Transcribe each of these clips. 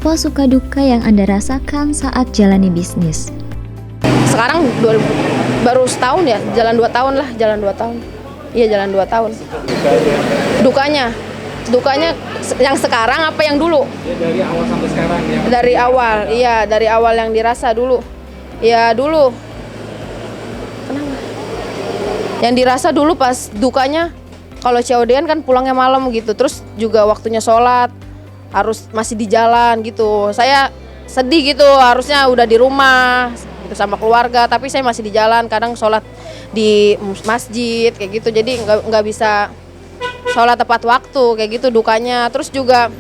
Apa suka duka yang Anda rasakan saat jalani bisnis? Sekarang baru setahun ya, jalan 2 tahun lah, jalan 2 tahun. Iya, jalan 2 tahun. Dukanya yang sekarang apa yang dulu? Ya, dari awal sampai sekarang ya. Dari awal, iya, dari awal yang dirasa dulu. Ya dulu. Kenapa? Yang dirasa dulu pas dukanya, kalau COD-an kan pulangnya malam gitu, terus juga waktunya sholat harus masih di jalan gitu. Saya sedih gitu, harusnya udah di rumah gitu sama keluarga, tapi saya masih di jalan, kadang sholat di masjid kayak gitu, jadi nggak bisa sholat tepat waktu kayak gitu dukanya. Terus juga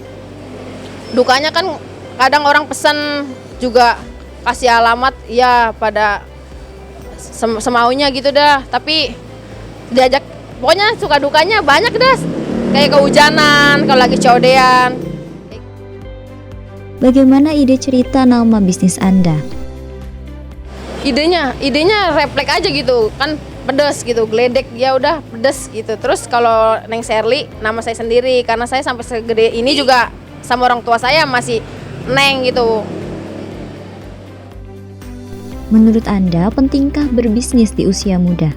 dukanya kan kadang orang pesan juga kasih alamat ya pada semaunya gitu dah, tapi diajak pokoknya suka dukanya banyak dah, kayak kehujanan kalau lagi COD-an. Bagaimana ide cerita nama bisnis Anda? Idenya refleks aja gitu kan, pedes gitu, geledek ya udah pedes gitu. Terus kalau Neng Sherly nama saya sendiri, karena saya sampai segede ini juga sama orang tua saya masih Neng gitu. Menurut Anda, pentingkah berbisnis di usia muda?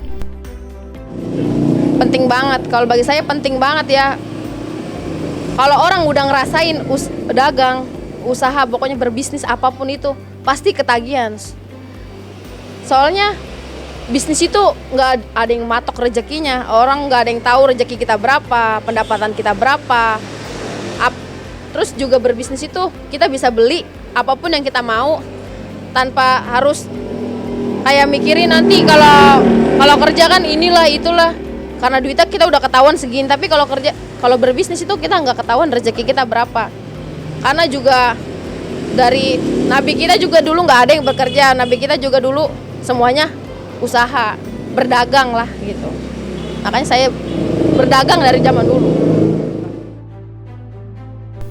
Penting banget, kalau bagi saya penting banget ya. Kalau orang udah ngerasain dagang, usaha, pokoknya berbisnis apapun itu pasti ketagihan. Soalnya bisnis itu nggak ada yang matok rezekinya, orang nggak ada yang tahu rezeki kita berapa, pendapatan kita berapa. Terus juga berbisnis itu kita bisa beli apapun yang kita mau tanpa harus kayak mikirin nanti kalau kerja kan inilah itulah, karena duitnya kita udah ketahuan segini. Tapi kalau berbisnis itu kita nggak ketahuan rezeki kita berapa, karena juga dari nabi kita juga dulu nggak ada yang bekerja, nabi kita juga dulu semuanya usaha, berdagang lah gitu. Makanya saya berdagang dari zaman dulu.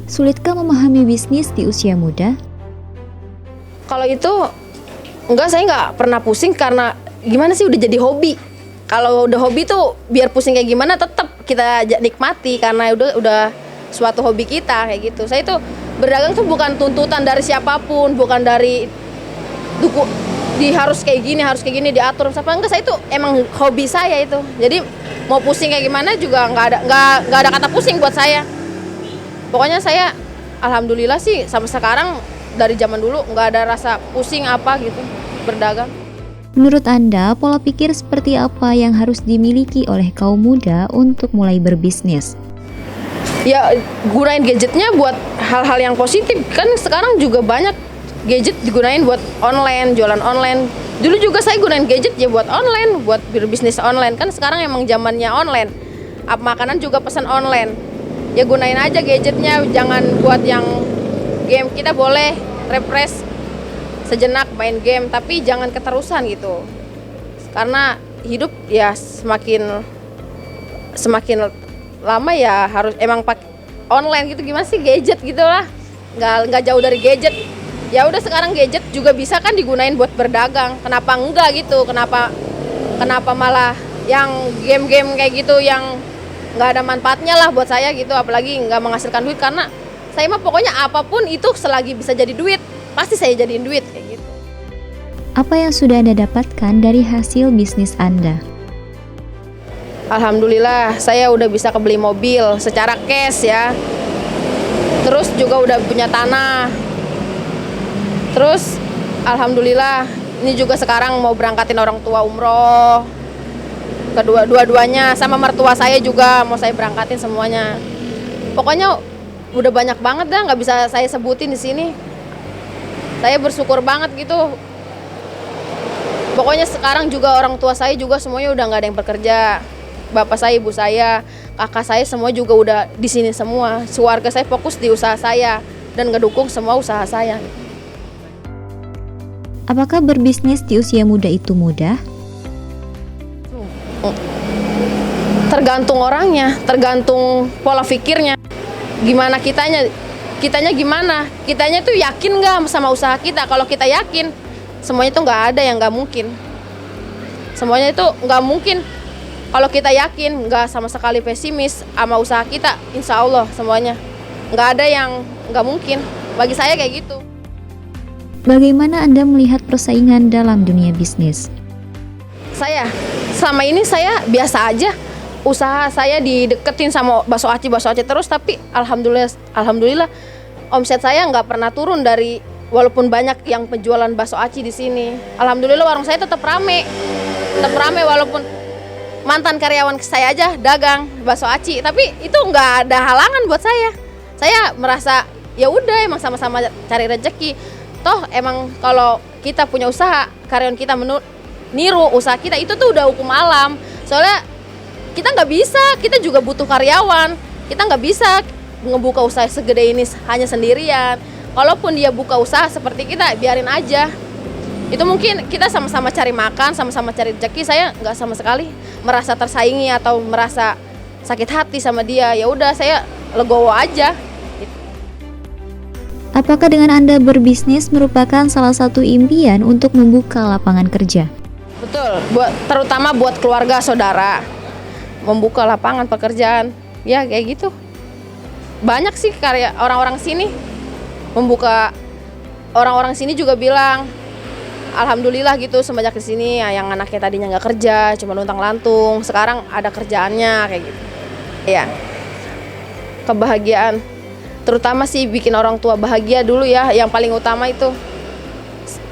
Sulitkah memahami bisnis di usia muda? Kalau itu enggak, saya nggak pernah pusing, karena gimana sih udah jadi hobi. Kalau udah hobi tuh biar pusing kayak gimana tetap kita nikmati, karena udah suatu hobi kita kayak gitu. Saya itu berdagang tuh bukan tuntutan dari siapapun, bukan dari harus kayak gini diatur siapa, enggak. Saya itu emang hobi saya itu. Jadi mau pusing kayak gimana juga nggak ada kata pusing buat saya. Pokoknya saya alhamdulillah sih sampai sekarang, dari zaman dulu nggak ada rasa pusing apa gitu berdagang. Menurut Anda, pola pikir seperti apa yang harus dimiliki oleh kaum muda untuk mulai berbisnis? Ya gunain gadgetnya buat hal-hal yang positif. Kan sekarang juga banyak gadget digunain buat online, jualan online. Dulu juga saya gunain gadget ya buat online, buat berbisnis online. Kan sekarang emang zamannya online. Makanan juga pesan online. Ya gunain aja gadgetnya, jangan buat yang game. Kita boleh refresh sejenak main game, tapi jangan keterusan gitu. Karena hidup ya semakin lama ya harus emang pakai online gitu. Gimana sih gadget gitulah, nggak jauh dari gadget. Ya udah, sekarang gadget juga bisa kan digunain buat berdagang. Kenapa enggak gitu? Kenapa malah yang game-game kayak gitu yang nggak ada manfaatnya lah buat saya gitu, apalagi nggak menghasilkan duit. Karena saya mah pokoknya apapun itu selagi bisa jadi duit, pasti saya jadiin duit kayak gitu. Apa yang sudah Anda dapatkan dari hasil bisnis Anda? Alhamdulillah saya udah bisa kebeli mobil secara cash ya. Terus juga udah punya tanah. Terus alhamdulillah ini juga sekarang mau berangkatin orang tua umroh. Dua-duanya sama mertua saya juga mau saya berangkatin semuanya. Pokoknya udah banyak banget dah, nggak bisa saya sebutin di sini. Saya bersyukur banget gitu. Pokoknya sekarang juga orang tua saya juga semuanya udah nggak ada yang bekerja. Bapak saya, ibu saya, kakak saya semua juga udah di sini semua. Keluarga saya fokus di usaha saya dan ngedukung semua usaha saya. Apakah berbisnis di usia muda itu mudah? Tergantung orangnya, tergantung pola pikirnya. Gimana kitanya gimana? Kitanya tuh yakin nggak sama usaha kita? Kalau kita yakin, semuanya tuh nggak ada yang nggak mungkin. Semuanya itu nggak mungkin. Kalau kita yakin, nggak sama sekali pesimis sama usaha kita, insya Allah semuanya nggak ada yang nggak mungkin. Bagi saya kayak gitu. Bagaimana Anda melihat persaingan dalam dunia bisnis? Saya selama ini saya biasa aja, usaha saya dideketin sama bakso aci terus, tapi alhamdulillah omset saya nggak pernah turun dari, walaupun banyak yang penjualan bakso aci di sini. Alhamdulillah warung saya tetap rame walaupun mantan karyawan saya aja dagang bakso aci, tapi itu nggak ada halangan buat saya. Saya merasa ya udah, emang sama-sama cari rezeki. Toh emang kalau kita punya usaha, karyawan kita niru usaha kita, itu tuh udah hukum alam. Soalnya kita nggak bisa, kita juga butuh karyawan. Kita nggak bisa ngebuka usaha segede ini hanya sendirian. Kalaupun dia buka usaha seperti kita, biarin aja. Itu mungkin kita sama-sama cari makan, sama-sama cari rezeki. Saya nggak sama sekali merasa tersaingi atau merasa sakit hati sama dia. Ya udah, saya legowo aja. Apakah dengan Anda berbisnis merupakan salah satu impian untuk membuka lapangan kerja? Betul, terutama buat keluarga saudara, membuka lapangan pekerjaan, ya kayak gitu. Banyak sih karya orang-orang sini membuka, orang-orang sini juga bilang, alhamdulillah gitu semenjak di sini ya, yang anaknya tadinya nggak kerja, cuma luntang-lantung, sekarang ada kerjaannya kayak gitu. Ya, kebahagiaan, terutama sih bikin orang tua bahagia dulu ya, yang paling utama itu.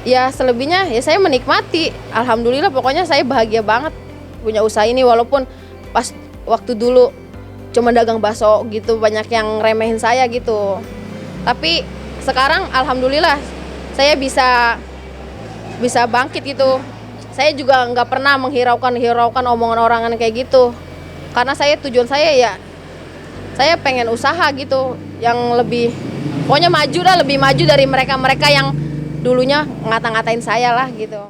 Ya selebihnya ya saya menikmati, alhamdulillah pokoknya saya bahagia banget punya usaha ini, walaupun pas waktu dulu cuma dagang bakso gitu banyak yang remehin saya gitu, tapi sekarang alhamdulillah saya bisa bangkit gitu. Saya juga nggak pernah menghiraukan omongan orang kayak gitu, karena tujuan saya ya saya pengen usaha gitu yang lebih, pokoknya maju dah, lebih maju dari mereka yang dulunya ngata-ngatain saya lah gitu.